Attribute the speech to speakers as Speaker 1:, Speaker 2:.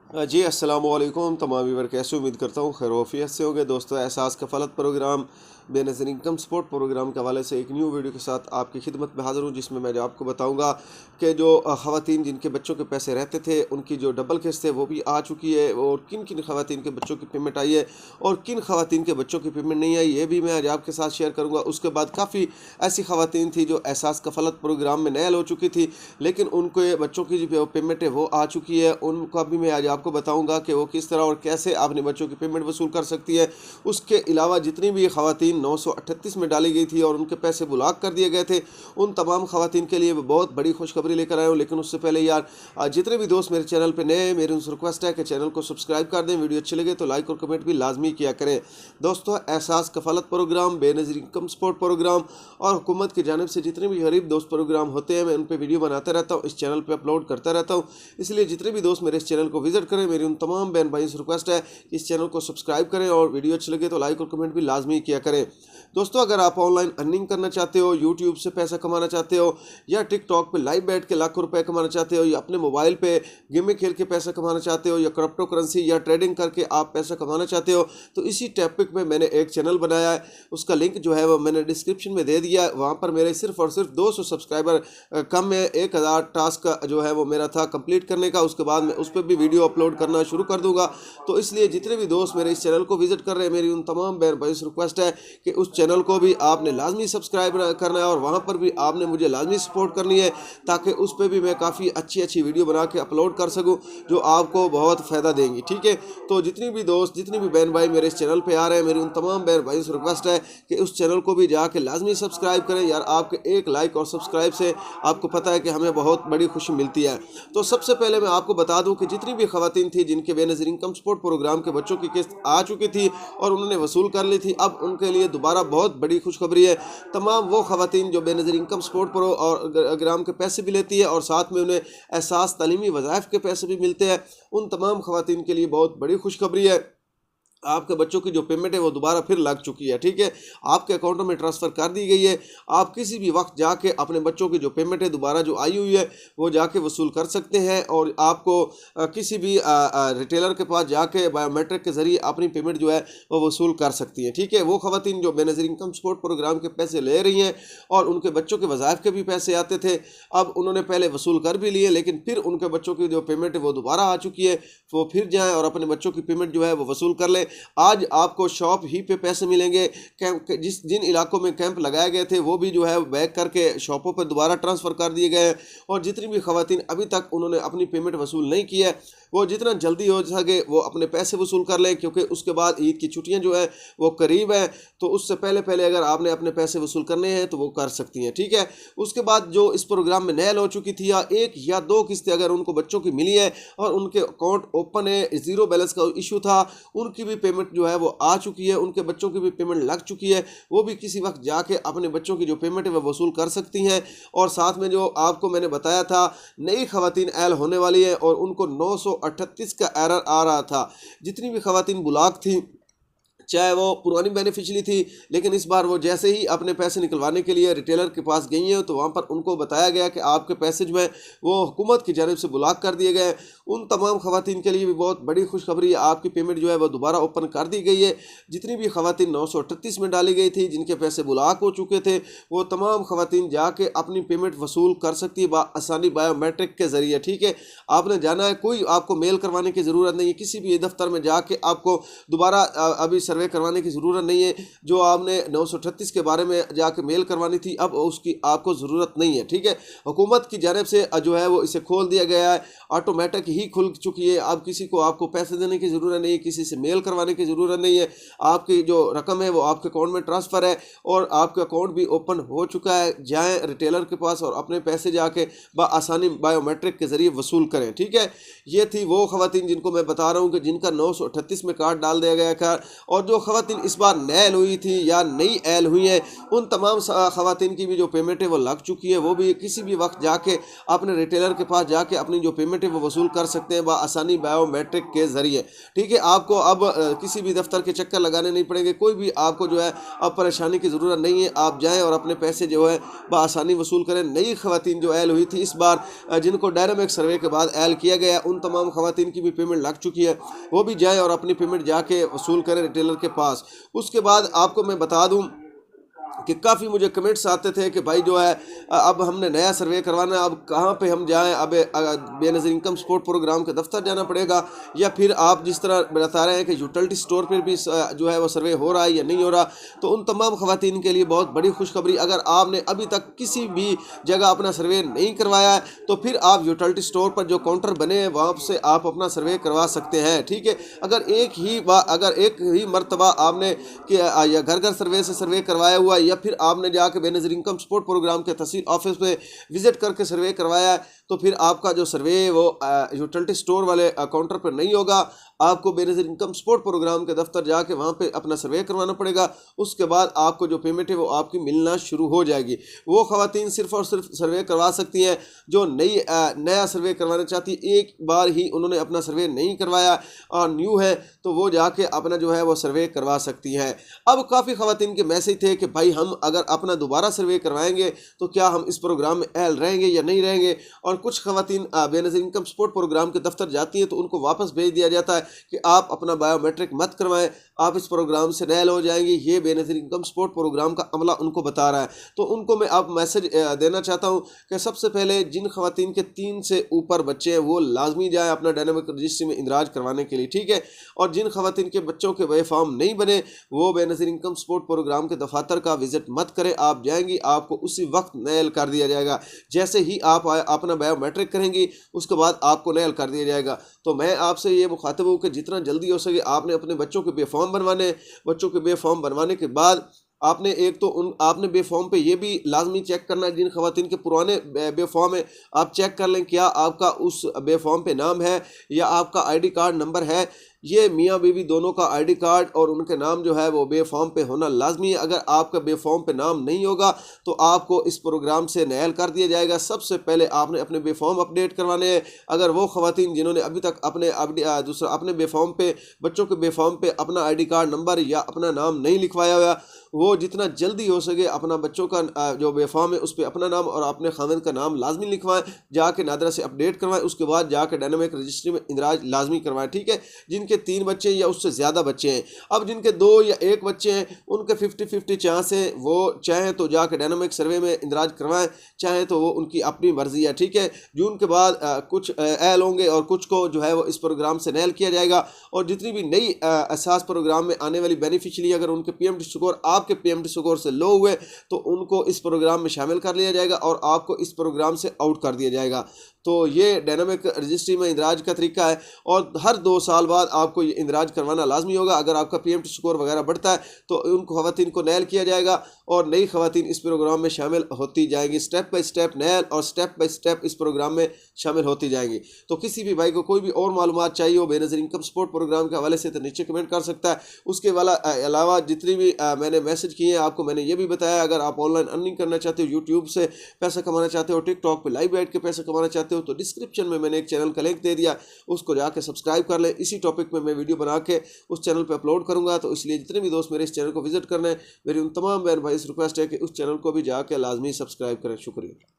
Speaker 1: जी अस्सलाम वालेकुम तमाम व्यूअर, कैसे उम्मीद करता हूँ खैर वाफियत से होंगे। दोस्तों, Ehsaas Kafaalat programme Benazir income support programme के हवाले से एक न्यू वीडियो के साथ आपकी खिदमत में हाज़िर हूँ, जिसमें मैं आपको बताऊँगा कि जो ख़वातीन जिनके बच्चों के पैसे रहते थे उनकी जो डबल किस्त है वो भी आ चुकी है, और किन किन ख़वातीन के बच्चों की पेमेंट आई है और किन ख़वातीन के बच्चों की पेमेंट नहीं आई, ये भी मैं आज आपके साथ शेयर करूँगा। उसके बाद काफ़ी ऐसी ख़वातीन थी जो एहसास कफ़ालत प्रोग्राम में नयल हो चुकी थी, लेकिन उनके बच्चों की जो पेमेंट है वो आ चुकी है। उनका भी मैं आज आपको बताऊँगा कि वो किस तरह और कैसे अपने बच्चों की पेमेंट वसूल कर सकती है। उसके अलावा जितनी भी ख़वातीन 938 में डाली गई थी और उनके पैसे ब्लॉक कर दिए गए थे, उन तमाम ख़वातीन के लिए बहुत बड़ी खुशखबरी लेकर आया हूँ। लेकिन उससे पहले यार, जितने भी दोस्त मेरे चैनल पे नए हैं, मेरी उनसे रिक्वेस्ट है कि चैनल को सब्सक्राइब कर दें। वीडियो अच्छी लगे तो लाइक और कमेंट भी लाजमी किया करें। दोस्तों, Ehsaas Kafaalat programme, Benazir income support programme और हुकूमत की जानिब से जितने भी गरीब दोस्त प्रोग्राम होते हैं, मैं उन पर वीडियो बनाता रहता हूँ, इस चैनल पर अपलोड करता रहता हूँ। इसलिए जितने भी दोस्त मेरे इस चैनल को विजिट करें, मेरी उन तमाम बहन भाई से रिक्वेस्ट है कि इस चैनल को सब्सक्राइब करें और वीडियो अच्छी लगे तो लाइक और कमेंट भी लाजमी किया करें। दोस्तों, अगर आप ऑनलाइन अर्निंग करना चाहते हो, यूट्यूब से पैसा कमाना चाहते हो, या टिकटॉक पे लाइव बैठ के लाखों रुपए कमाना चाहते हो, या अपने मोबाइल पे गेमें खेल के पैसा कमाना चाहते हो, या क्रिप्टो करेंसी या ट्रेडिंग करके आप पैसा कमाना चाहते हो, तो इसी टॉपिक में मैंने एक चैनल बनाया है। उसका लिंक जो है वो मैंने डिस्क्रिप्शन में दे दिया है। वहाँ पर मेरे सिर्फ और सिर्फ 200 सब्सक्राइबर कम है। 1000 टास्क का जो है वो मेरा था कंप्लीट करने का। उसके बाद मैं उस पर भी वीडियो अपलोड करना शुरू कर दूंगा। तो इसलिए जितने भी दोस्त मेरे इस चैनल को विजिट कर रहे हैं, मेरी उन तमाम बहन भाई से रिक्वेस्ट है कि उस चैनल को भी आपने लाजमी सब्सक्राइब करना है और वहाँ पर भी आपने मुझे लाजमी सपोर्ट करनी है, ताकि उस पर भी मैं काफ़ी अच्छी अच्छी वीडियो बना के अपलोड कर सकूँ जो आपको बहुत फ़ायदा देंगी। ठीक है, तो जितनी भी दोस्त, जितनी भी बहन भाई मेरे इस चैनल पे आ रहे हैं, मेरी उन तमाम बहन भाई से रिक्वेस्ट है कि उस चैनल को भी जाके लाजमी सब्सक्राइब करें। यार, आपके एक लाइक और सब्सक्राइब से आपको पता है कि हमें बहुत बड़ी खुशी मिलती है। तो सबसे पहले मैं आपको बता दूं कि जितनी भी खवातीन थी जिनके बेनज़ीर इनकम सपोर्ट प्रोग्राम के बच्चों की किस्त आ चुकी थी और उन्होंने वसूल कर ली थी, अब उनके लिए दोबारा बहुत बड़ी खुशखबरी है। तमाम वो खवातीन जो बेनज़ीर इनकम सपोर्ट प्रोग्राम के पैसे भी लेती है और साथ में उन्हें एहसास तालीमी वज़ाइफ के पैसे भी मिलते हैं, उन तमाम खवातीन के लिए बहुत बड़ी खुशखबरी है। आपके बच्चों की जो पेमेंट है वो दोबारा फिर लग चुकी है। ठीक है, आपके अकाउंटों में ट्रांसफ़र कर दी गई है। आप किसी भी वक्त जाके अपने बच्चों की जो पेमेंट है दोबारा जो आई हुई है वो जाके वसूल कर सकते हैं, और आपको किसी भी रिटेलर के पास जाके बायोमेट्रिक के ज़रिए अपनी पेमेंट जो है वो वसूल कर सकती हैं। ठीक है, वो ख़वातीन जो बेनज़ीर इनकम सपोर्ट प्रोग्राम के पैसे ले रही हैं और उनके बच्चों के वज़ाइफ के भी पैसे आते थे, अब उन्होंने पहले वसूल कर भी लिए, लेकिन फिर उनके बच्चों की जो पेमेंट है वो दोबारा आ चुकी है। वो फिर जाएँ और अपने बच्चों की पेमेंट जो है वो वसूल कर लें। आज आपको शॉप ही पे पैसे मिलेंगे। कैंप, जिन इलाकों में कैंप लगाए गए थे वो भी जो है बैक करके शॉपों पर दोबारा ट्रांसफ़र कर दिए गए हैं, और जितनी भी खवातीन अभी तक उन्होंने अपनी पेमेंट वसूल नहीं की है, वो जितना जल्दी हो सके वो अपने पैसे वसूल कर लें, क्योंकि उसके बाद ईद की छुट्टियां जो है वो करीब है। तो उससे पहले पहले अगर आपने अपने पैसे वसूल करने हैं तो वो कर सकती हैं। ठीक है, उसके बाद जो इस प्रोग्राम में नयल हो चुकी थी, या एक या दो किस्तें अगर उनको बच्चों की मिली है और उनके अकाउंट ओपन है, ज़ीरो बैलेंस का इशू था, उनकी भी पेमेंट जो है वो आ चुकी है, उनके बच्चों की भी पेमेंट लग चुकी है। वो भी किसी वक्त जाके अपने बच्चों की जो पेमेंट है वो वसूल कर सकती हैं। और साथ में जो आपको मैंने बताया था, नई खवातीन ऐल होने वाली है और उनको 938 का एरर आ रहा था। जितनी भी खवातीन ब्लॉक थी, चाहे वो पुरानी बेनिफिशरी थी, लेकिन इस बार वो जैसे ही अपने पैसे निकलवाने के लिए रिटेलर के पास गई हैं तो वहाँ पर उनको बताया गया कि आपके पैसे जो हैं वो हुकूमत की जानिब से ब्लॉक कर दिए गए। उन तमाम खवातीन के लिए भी बहुत बड़ी खुशखबरी है, आपकी पेमेंट जो है वो दोबारा ओपन कर दी गई है। जितनी भी खवातीन 938 में डाली गई थी, जिनके पैसे ब्लॉक हो चुके थे, वो तमाम खवातीन जाके अपनी पेमेंट वसूल कर सकती है आसानी बायोमेट्रिक के ज़रिए। ठीक है, आपने जाना है, कोई आपको मेल करवाने की ज़रूरत नहीं है, किसी भी दफ्तर में जाके आपको दोबारा अभी सर्वे करवाने की ज़रूरत नहीं है। जो आपने 938 के बारे में जाके मेल करवानी थी, अब उसकी आपको ज़रूरत नहीं है। ठीक है, हुकूमत की जानिब से जो है वो इसे खोल दिया गया है, ऑटोमेटिक ही खुल चुकी है। अब किसी को आपको पैसे देने की ज़रूरत नहीं है, किसी से मेल करवाने की ज़रूरत नहीं है। आपकी जो रकम है वो आपके अकाउंट में ट्रांसफ़र है और आपका अकाउंट भी ओपन हो चुका है। जाएँ रिटेलर के पास और अपने पैसे जाके आसानी बायोमेट्रिक के ज़रिए वसूल करें। ठीक है, ये थी वो खवातीन जिनको मैं बता रहा हूँ कि जिनका 938 में कार्ड डाल दिया गया था, और जो ख़वातीन इस बार नए हुई थी या नई एल हुई हैं, उन तमाम ख़वातीन की भी जो पेमेंट है वो लग चुकी है। वो भी किसी भी वक्त जाके अपने रिटेलर के पास जाके अपनी जो पेमेंट है वो वसूल कर सकते हैं आसानी बायोमेट्रिक के ज़रिए। ठीक है, आपको अब किसी भी दफ्तर के चक्कर लगाने नहीं पड़ेंगे, कोई भी आपको जो है अब परेशानी की ज़रूरत नहीं है। आप जाएँ और अपने पैसे जो है आसानी वसूल करें। नई ख़वातीन जो एल हुई थी इस बार, जिनको डायनामिक सर्वे के बाद एल किया गया, उन तमाम ख़वातीन की भी पेमेंट लग चुकी है। वो भी जाएँ और अपनी पेमेंट जाके वसूल करें रिटेलर के पास। उसके बाद आपको मैं बता दूँ कि काफ़ी मुझे कमेंट्स आते थे कि भाई जो है अब हमने नया सर्वे करवाना है, अब कहाँ पे हम जाएं, अब बेनज़ीर इनकम सपोर्ट प्रोग्राम के दफ्तर जाना पड़ेगा, या फिर आप जिस तरह बता रहे हैं कि यूटिलिटी स्टोर पर भी जो है वो सर्वे हो रहा है या नहीं हो रहा। तो उन तमाम ख़वातीन के लिए बहुत बड़ी खुशखबरी, अगर आपने अभी तक किसी भी जगह अपना सर्वे नहीं करवाया है तो फिर आप यूटिलिटी स्टोर पर जो काउंटर बने हैं वहाँ से आप अपना सर्वे करवा सकते हैं। ठीक है, अगर एक ही मरतबा आपने या घर घर सर्वे से सर्वे करवाया हुआ या फिर आपने जाकर बेनज़ीर इनकम सपोर्ट प्रोग्राम के तहसील ऑफिस में विजिट करके सर्वे करवाया है, तो फिर आपका जो सर्वे वो यूटिलिटी स्टोर वाले काउंटर पर नहीं होगा। आपको बेनज़ीर इनकम सपोर्ट प्रोग्राम के दफ्तर जाके वहाँ पे अपना सर्वे करवाना पड़ेगा। उसके बाद आपको जो पेमेंट है वो आपकी मिलना शुरू हो जाएगी। वो ख़वातीन सिर्फ़ और सिर्फ सर्वे करवा सकती हैं जो नया सर्वे करवाना चाहती है। एक बार ही उन्होंने अपना सर्वे नहीं करवाया और न्यू है तो वो जाके अपना जो है वो सर्वे करवा सकती हैं। अब काफ़ी ख़वातीन के मैसेज थे कि भाई हम अगर अपना दोबारा सर्वे करवाएंगे तो क्या हम इस प्रोग्राम में एल रहेंगे या नहीं रहेंगे। और कुछ ख़वातीन बेनज़ीर इनकम सपोर्ट प्रोग्राम के दफ्तर जाती हैं तो उनको वापस भेज दिया जाता है कि आप अपना बायोमेट्रिक मत करवाएं, आप इस प्रोग्राम से नैल हो जाएंगे। ये बेनज़ीर इनकम सपोर्ट प्रोग्राम का अमला उनको बता रहा है। तो उनको मैं अब मैसेज देना चाहता हूँ कि सबसे पहले जिन ख़वातीन के 3 से ऊपर बच्चे हैं वो लाजमी जाए अपना डायनामिक रजिस्ट्री में इंदराज करवाने के लिए। ठीक है, और जिन ख़वातीन के बच्चों के वे फॉर्म नहीं बने वो बेनज़ीर इनकम सपोर्ट प्रोग्राम के दफातर का विजिट मत करें। आप जाएंगी आपको उसी वक्त नैल कर दिया जाएगा। जैसे ही आप अपना बायोमेट्रिक करेंगी उसके बाद आपको नैल कर दिया जाएगा। तो मैं आपसे ये मुखातिब हूँ कि जितना जल्दी हो सके आपने अपने बच्चों के बे फॉर्म बनवाने। बच्चों के बे फॉर्म बनवाने के बाद आपने एक तो आपने बे फॉर्म पे ये भी लाजमी चेक करना है, जिन ख़वातीन के पुराने बे फॉर्म है आप चेक कर लें क्या आपका उस बे फॉर्म पे नाम है या आपका आईडी कार्ड नंबर है। ये मियाँ बीवी दोनों का आईडी कार्ड और उनके नाम जो है वो बे फॉर्म पे होना लाजमी है। अगर आपका बे फॉर्म पे नाम नहीं होगा तो आपको इस प्रोग्राम से नैल कर दिया जाएगा। सबसे पहले आपने अपने बे फॉर्म अपडेट करवाने हैं। अगर वो ख़वातीन जिन्होंने अभी तक अपने बे फॉर्म पे बच्चों के बे फॉर्म पे अपना आईडी कार्ड नंबर या अपना नाम नहीं लिखवाया हुआ, वो जितना जल्दी हो सके अपना बच्चों का जो बे फॉर्म है उस पर अपना नाम और अपने खाविंद का नाम लाजमी लिखवाएं, जाके नादरा से अपडेट करवाएं। उसके बाद जाके डायनामिक रजिस्ट्री में इंदराज लाजमी करवाएं। ठीक है, जिनके 3 बच्चे या उससे ज़्यादा बच्चे हैं। अब जिनके 2 या 1 बच्चे हैं उनके 50-50 चांस है, वो चाहें तो जाके डायनामिक सर्वे में इंदराज करवाएं, चाहें तो वो उनकी अपनी मर्जी है। ठीक है, जून के बाद कुछ एल होंगे और कुछ को जो है वो इस प्रोग्राम से नैल किया जाएगा। और जितनी भी नई एहसास प्रोग्राम में आने वाली बेनिफिशरी अगर उनके PMT स्कोर आपके PMT स्कोर से लो हुए तो उनको इस प्रोग्राम में शामिल कर लिया जाएगा और आपको इस प्रोग्राम से आउट कर दिया जाएगा। तो ये डायनामिक रजिस्ट्री में इंदराज का तरीका है और हर 2 साल बाद आपको ये इंदराज करवाना लाजमी होगा। अगर आपका PMT स्कोर वगैरह बढ़ता है तो उन ख़वातीन को नैल किया जाएगा और नई ख़वातीन इस प्रोग्राम में शामिल होती जाएंगी। स्टेप बाय स्टेप नैल और स्टेप बाय स्टेप इस प्रोग्राम में शामिल होती जाएंगी। तो किसी भी भाई को कोई भी और मालूमात चाहिए हो बेनज़ीर इनकम सपोर्ट प्रोग्राम के हवाले से तो नीचे कमेंट कर सकता है। उसके अलावा जितनी भी मैंने मैसेज किए हैं आपको मैंने ये भी बताया, अगर आप ऑनलाइन अर्निंग करना चाहते हो, यूट्यूब से पैसा कमाना चाहते हो, टिकटॉक पे लाइव बैठ के पैसा कमाना चाहते हो तो डिस्क्रिप्शन में मैंने एक चैनल का लिंक दे दिया, उसको जाके सब्सक्राइब कर लें। इसी टॉपिक में मैं वीडियो बना के उस चैनल पे अपलोड करूंगा। तो इसलिए जितने भी दोस्त मेरे इस चैनल को विजिट करना है, मेरी उन तमाम बहन भाई से रिक्वेस्ट है कि उस चैनल को भी जाके लाजमी सब्सक्राइब करें। शुक्रिया।